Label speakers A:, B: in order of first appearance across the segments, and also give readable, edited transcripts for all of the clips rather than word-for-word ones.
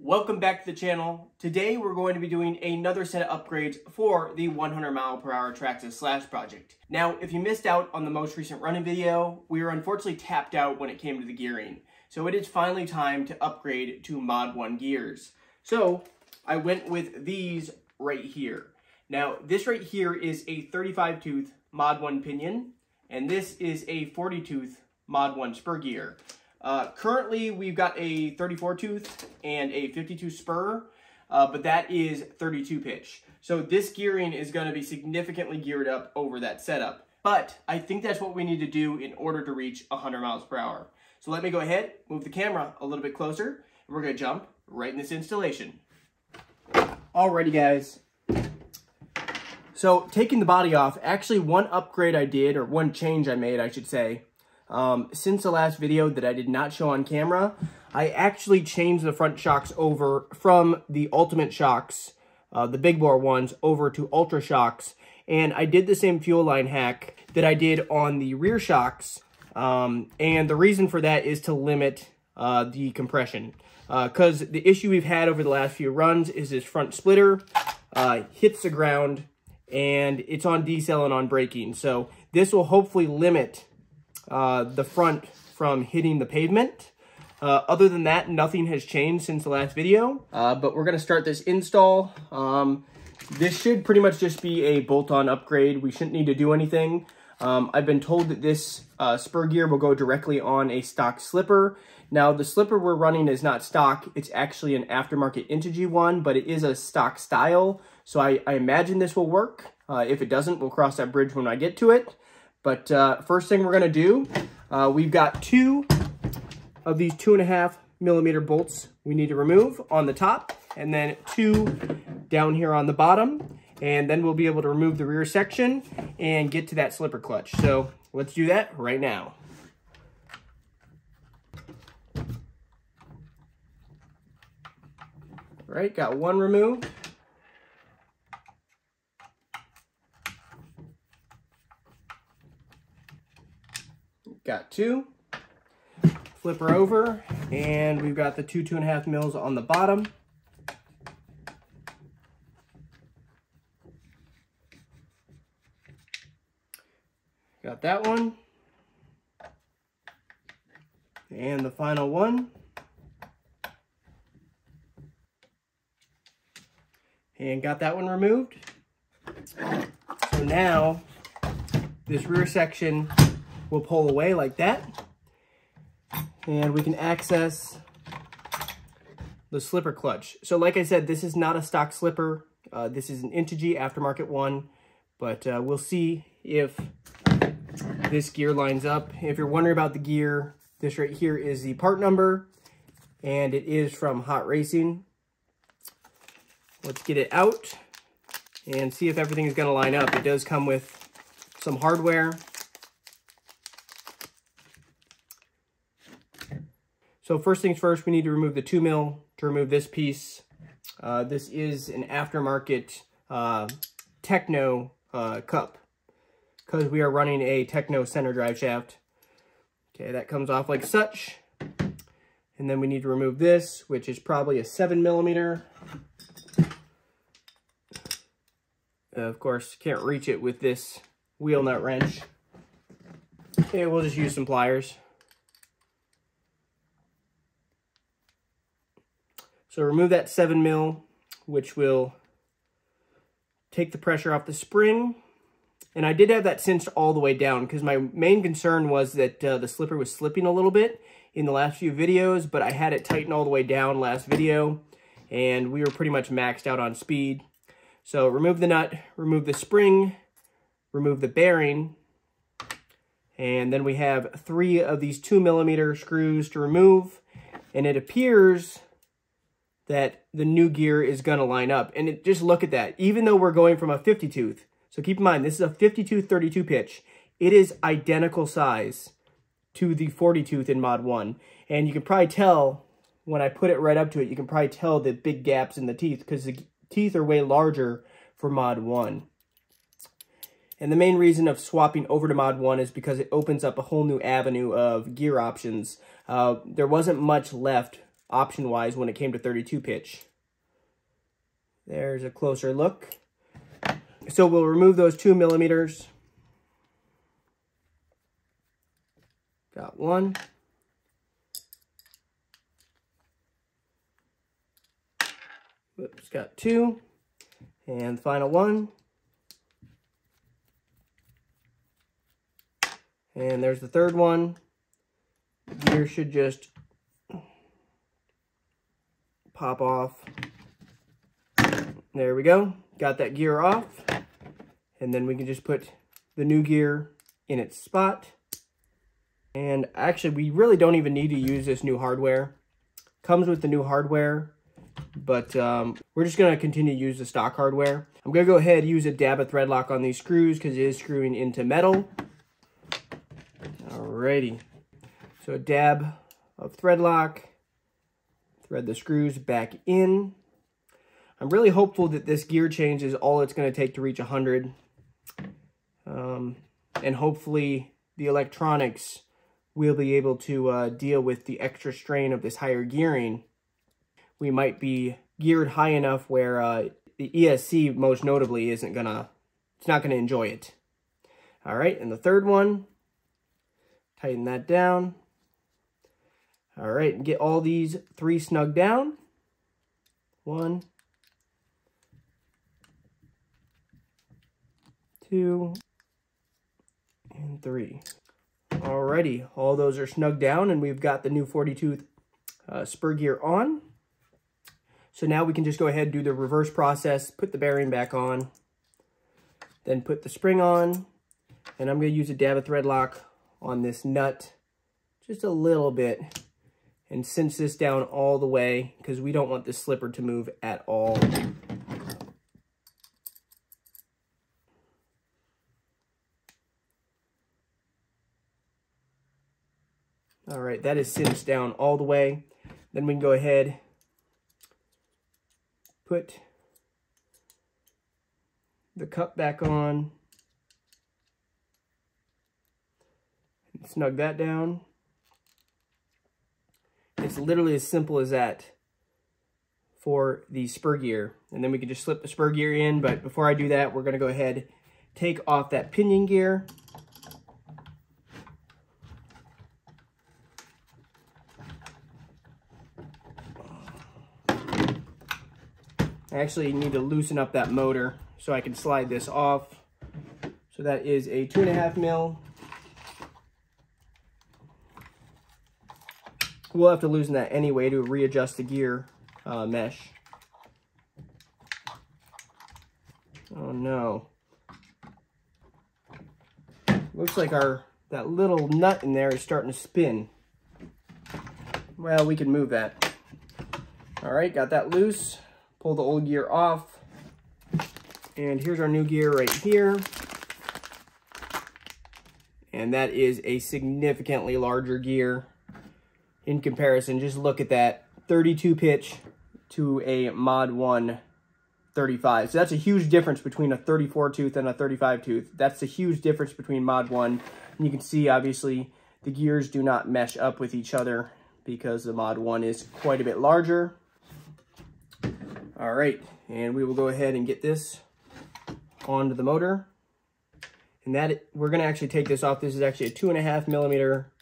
A: Welcome back to the channel. Today we're going to be doing another set of upgrades for the 100mph Traxxas Slash Project. Now, if you missed out on the most recent running video, we were unfortunately tapped out when it came to the gearing. So it is finally time to upgrade to Mod 1 gears. So I went with these right here. Now, this right here is a 35-tooth Mod 1 pinion, and this is a 40-tooth Mod 1 spur gear. Currently, we've got a 34-tooth and a 52 spur, but that is 32 pitch. So this gearing is going to be significantly geared up over that setup. But I think that's what we need to do in order to reach 100 miles per hour. So let me go ahead, move the camera a little bit closer, and we're going to jump right in this installation. Alrighty, guys. So taking the body off, actually one upgrade I did, or one change I made, I should say, since the last video that I did not show on camera, I actually changed the front shocks over from the Ultimate shocks, the big bore ones, over to Ultra shocks. And I did the same fuel line hack that I did on the rear shocks. And the reason for that is to limit the compression. Because the issue we've had over the last few runs is this front splitter hits the ground and it's on decel and on braking. So this will hopefully limit the front from hitting the pavement. Other than that, nothing has changed since the last video, but we're going to start this install. This should pretty much just be a bolt-on upgrade. We shouldn't need to do anything. I've been told that this spur gear will go directly on a stock slipper. Now, the slipper we're running is not stock. It's actually an aftermarket Integy one, but it is a stock style. So I imagine this will work. If it doesn't, we'll cross that bridge when I get to it. But first thing we're going to do, we've got two of these 2.5mm bolts we need to remove on the top, and then two down here on the bottom. And then we'll be able to remove the rear section and get to that slipper clutch. So let's do that right now. All right, got one removed. Got two. Flip her over, and we've got the 2.5 mils on the bottom. Got that one. And the final one. And got that one removed. So now this rear section will pull away like that, and we can access the slipper clutch. So like I said, this is not a stock slipper. This is an Integy aftermarket one, but we'll see if this gear lines up. If you're wondering about the gear, this right here is the part number, and it is from Hot Racing. Let's get it out and see if everything is going to line up. It does come with some hardware. So first things first, we need to remove the 2 mil to remove this piece. This is an aftermarket Techno cup, because we are running a Techno center drive shaft. Okay, that comes off like such. And then we need to remove this, which is probably a 7mm. Of course, can't reach it with this wheel nut wrench. Okay, we'll just use some pliers. So remove that 7mm, which will take the pressure off the spring. And I did have that cinched all the way down because my main concern was that the slipper was slipping a little bit in the last few videos, but I had it tightened all the way down last video, and we were pretty much maxed out on speed. So remove the nut, remove the spring, remove the bearing, and then we have 3 of these 2mm screws to remove, and it appears that the new gear is going to line up. And just look at that. Even though we're going from a 50-tooth, so keep in mind, this is a 50-tooth 32 pitch. It is identical size to the 40-tooth in Mod 1. And you can probably tell, when I put it right up to it, you can probably tell the big gaps in the teeth, because the teeth are way larger for Mod 1. And the main reason of swapping over to Mod 1 is because it opens up a whole new avenue of gear options. There wasn't much left option-wise when it came to 32 pitch. There's a closer look. So we'll remove those 2 millimeters. Got one. Whoops, got two. And the final one. And there's the third one. The gear should just pop off. There we go. Got that gear off. And then we can just put the new gear in its spot. And actually, we really don't even need to use this new hardware. Comes with the new hardware, but we're just going to continue to use the stock hardware. I'm going to go ahead and use a dab of thread lock on these screws because it is screwing into metal. Alrighty. So a dab of thread lock. Thread the screws back in. I'm really hopeful that this gear change is all it's going to take to reach 100. And hopefully the electronics will be able to deal with the extra strain of this higher gearing. We might be geared high enough where the ESC most notably it's not gonna enjoy it. All right, and the third one, tighten that down. All right, and get all these three snug down. 1, 2, and 3. Alrighty, all those are snug down and we've got the new 40-tooth spur gear on. So now we can just go ahead and do the reverse process, put the bearing back on, then put the spring on, and I'm going to use a dab of thread lock on this nut just a little bit and cinch this down all the way because we don't want this slipper to move at all. All right, that is cinched down all the way. Then we can go ahead, put the cup back on, and snug that down. It's literally as simple as that for the spur gear. And then we can just slip the spur gear in, but before I do that, we're gonna go ahead, take off that pinion gear. I actually need to loosen up that motor so I can slide this off. So that is a 2.5 mil. We'll have to loosen that anyway to readjust the gear mesh. Oh no. Looks like that little nut in there is starting to spin. Well, we can move that. All right, got that loose. Pull the old gear off. And here's our new gear right here. And that is a significantly larger gear in comparison. Just look at that, 32 pitch to a Mod 1 35. So that's a huge difference between a 34 tooth and a 35 tooth. That's a huge difference between Mod 1. And you can see, obviously, the gears do not mesh up with each other because the Mod 1 is quite a bit larger. All right, and we will go ahead and get this onto the motor. And we're gonna actually take this off. This is actually a 2.5 millimeter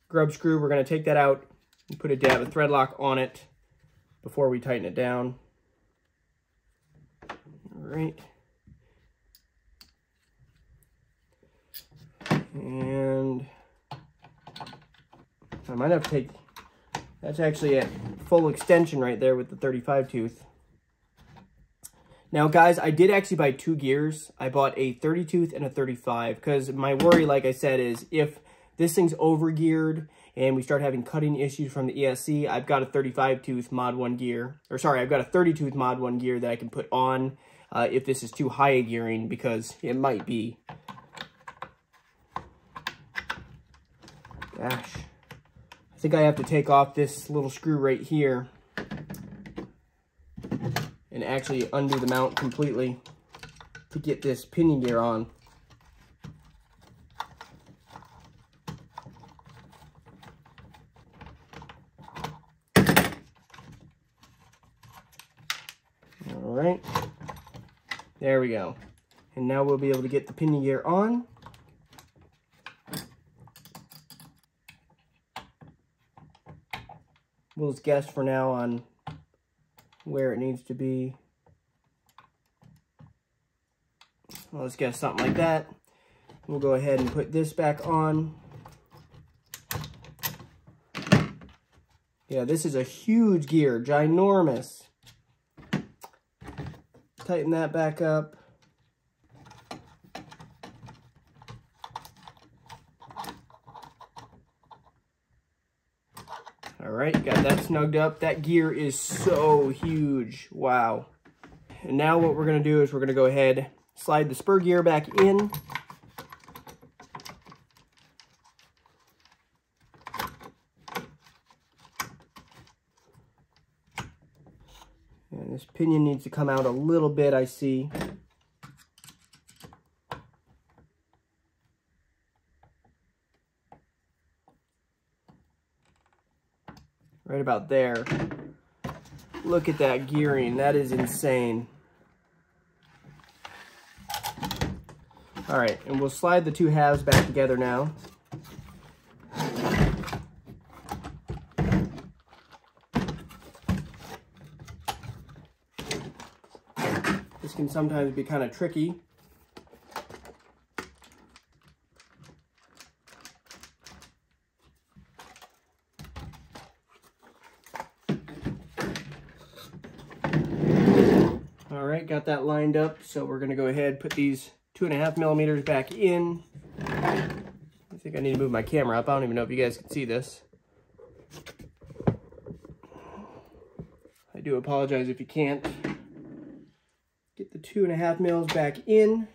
A: grub screw. We're gonna take that out and put a dab of thread lock on it before we tighten it down. All right. And I might have to take, that's actually at full extension right there with the 35 tooth. Now guys, I did actually buy two gears. I bought a 30 tooth and a 35 because my worry, like I said, is if this thing's over geared and we start having cutting issues from the ESC, I've got a 35 tooth Mod 1 gear, or sorry, I've got a 30 tooth Mod 1 gear that I can put on if this is too high a gearing, because it might be. Gosh. I think I have to take off this little screw right here and actually undo the mount completely to get this pinion gear on. right, there we go. And now we'll be able to get the pinion gear on. We'll just guess for now on where it needs to be. Well, let's guess something like that. We'll go ahead and put this back on. Yeah, this is a huge gear, ginormous. Tighten that back up. All right, got that snugged up. That gear is so huge, wow. And now what we're gonna do is we're gonna go ahead, slide the spur gear back in. And this pinion needs to come out a little bit, I see. Right about there. Look at that gearing, that is insane. All right, and we'll slide the two halves back together now. This can sometimes be kind of tricky. All right, got that lined up. So we're gonna go ahead, put these 2.5 millimeters back in. I think I need to move my camera up. I don't even know if you guys can see this. I do apologize if you can't. Get the 2.5 mils back in.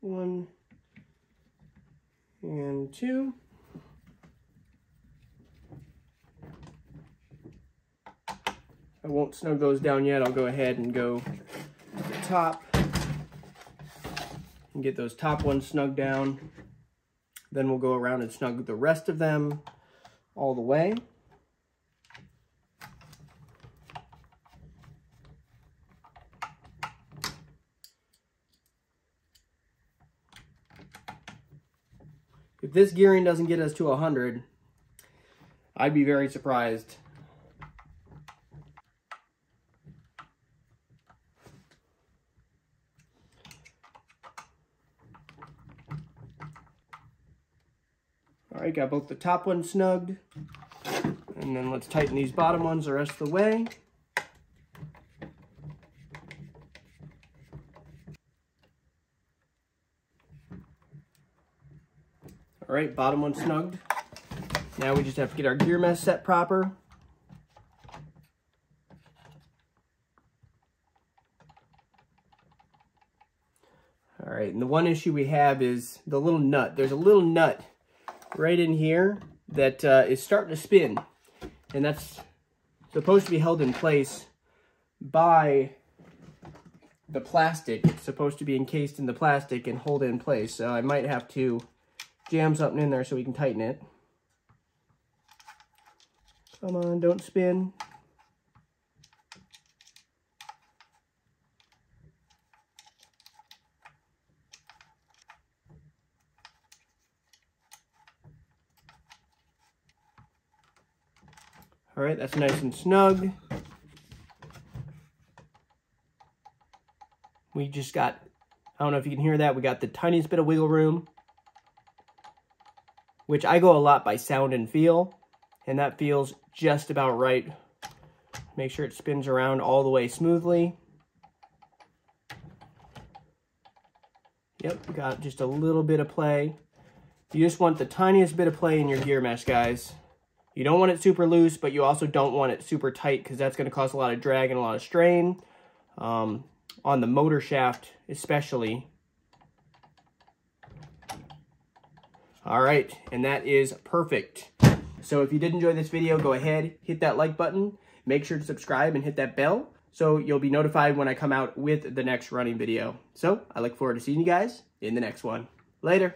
A: 1 and 2. I won't snug those down yet. I'll go ahead and go to the top and get those top ones snugged down. Then we'll go around and snug the rest of them all the way. If this gearing doesn't get us to 100, I'd be very surprised. All right, got both the top ones snugged. And then let's tighten these bottom ones the rest of the way. All right, bottom one snugged. Now we just have to get our gear mesh set proper. All right, and the one issue we have is the little nut. There's a little nut right in here that is starting to spin, and that's supposed to be held in place by the plastic. It's supposed to be encased in the plastic and hold it in place, so I might have to jam something in there so we can tighten it. Come on, don't spin. All right, that's nice and snug. We just got, I don't know if you can hear that, we got the tiniest bit of wiggle room, which I go a lot by sound and feel, and that feels just about right. Make sure it spins around all the way smoothly. Yep, got just a little bit of play. You just want the tiniest bit of play in your gear mesh, guys. You don't want it super loose, but you also don't want it super tight, because that's going to cause a lot of drag and a lot of strain on the motor shaft especially. All right, and that is perfect. So if you did enjoy this video, go ahead, hit that like button, make sure to subscribe and hit that bell so you'll be notified when I come out with the next running video. So I look forward to seeing you guys in the next one. Later.